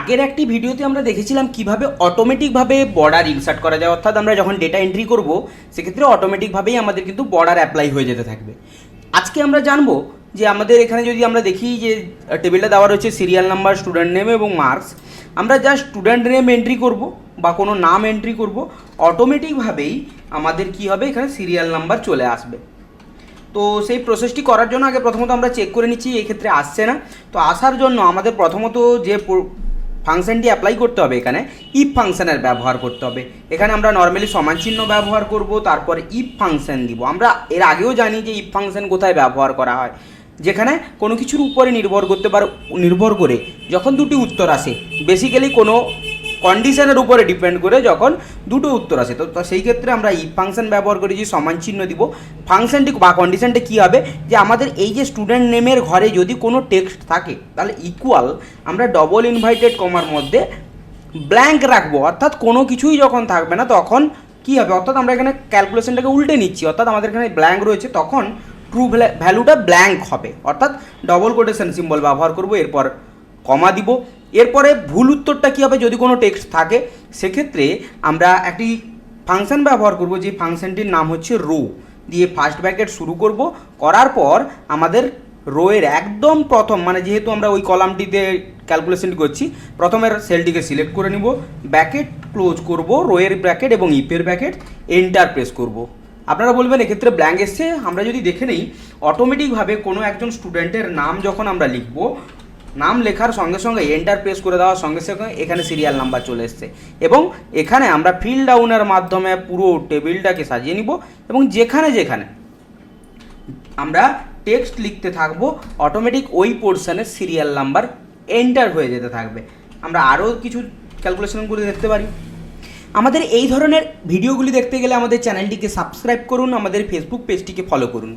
আগের একটি ভিডিওতে আমরা দেখেছিলাম কিভাবে অটোমেটিকভাবে বর্ডার ইনসার্ট করা যায়, অর্থাৎ আমরা যখন ডেটা এন্ট্রি করব সেক্ষেত্রে অটোমেটিকভাবেই আমাদের কিন্তু বর্ডার অ্যাপ্লাই হয়ে যেতে থাকবে। আজকে আমরা জানবো যে আমাদের এখানে যদি আমরা দেখি যে টেবিলটা দেওয়া রয়েছে সিরিয়াল নাম্বার, স্টুডেন্ট নেম এবং মার্কস, আমরা জাস্ট স্টুডেন্ট নেম এন্ট্রি করব বা কোনো নাম এন্ট্রি করব, অটোমেটিকভাবেই আমাদের কি হবে, এখানে সিরিয়াল নাম্বার চলে আসবে। তো সেই প্রসেসটি করার জন্য আগে প্রথমত আমরা চেক করে নিচ্ছি এক্ষেত্রে আসছে না। তো আসার জন্য আমাদের প্রথমত যে ফাংশনটি অ্যাপ্লাই করতে হবে, এখানে ইফ ফাংশনের ব্যবহার করতে হবে। এখানে আমরা নর্মালি সমান চিহ্ন ব্যবহার করব, তারপর ইফ ফাংশন দিব। আমরা এর আগেও জানি যে ইফ ফাংশন কোথায় ব্যবহার করা হয়, যেখানে কোনো কিছুর উপরে নির্ভর করে যখন দুটি উত্তর আসে, বেসিক্যালি কোনো কন্ডিশনের উপরে ডিপেন্ড করে যখন দুটো উত্তর আসে, তো সেই ক্ষেত্রে আমরা ইফ ফাংশন ব্যবহার করি, যে সমান চিহ্ন দিব। ফাংশনটি বা কন্ডিশনটা কী হবে, যে আমাদের এই যে স্টুডেন্ট নেমের ঘরে যদি কোনো টেক্সট থাকে তাহলে ইকুয়াল আমরা ডবল ইনভাইটেড কমার মধ্যে ব্ল্যাঙ্ক রাখবো, অর্থাৎ কোনো কিছুই যখন থাকবে না তখন কী হবে, অর্থাৎ আমরা এখানে ক্যালকুলেশনটাকে উল্টে নিচ্ছি, অর্থাৎ আমাদের এখানে ব্ল্যাঙ্ক রয়েছে তখন ট্রু ভ্যালুটা ব্ল্যাঙ্ক হবে, অর্থাৎ ডবল কোটেশন সিম্বল ব্যবহার করব, এরপর কমা দিব। এরপরে ভুল উত্তরটা কী হবে, যদি কোনো টেক্সট থাকে সেক্ষেত্রে আমরা একটি ফাংশন ব্যবহার করব, যে ফাংশনটির নাম হচ্ছে রো, দিয়ে ফার্স্ট ব্র্যাকেট শুরু করব, করার পর আমাদের রোয়ের একদম প্রথম, মানে যেহেতু আমরা ওই কলামটিতে ক্যালকুলেশনটি করছি, প্রথমের সেলটিকে সিলেক্ট করে নিব, ব্র্যাকেট ক্লোজ করব, রোয়ের ব্র্যাকেট এবং ইফের ব্র্যাকেট, এন্টার প্রেস করব। আপনারা বলবেন এক্ষেত্রে ব্ল্যাঙ্ক এসছে। আমরা যদি দেখে নিই, অটোমেটিকভাবে কোনো একজন স্টুডেন্টের নাম যখন আমরা লিখব, নাম লেখার সঙ্গে সঙ্গে এন্টার প্রেস করে দেওয়ার সঙ্গে সঙ্গে এখানে সিরিয়াল নাম্বার চলে এসছে, এবং এখানে আমরা ফিল ডাউনের মাধ্যমে পুরো টেবিলটাকে সাজিয়ে নিব, এবং যেখানে যেখানে আমরা টেক্সট লিখতে থাকবো অটোমেটিক ওই পোর্শনের সিরিয়াল নাম্বার এন্টার হয়ে যেতে থাকবে। আমরা আরও কিছু ক্যালকুলেশনগুলি দেখতে পারি। আমাদের এই ধরনের ভিডিওগুলি দেখতে গেলে আমাদের চ্যানেলটিকে সাবস্ক্রাইব করুন, আমাদের ফেসবুক পেজটিকে ফলো করুন।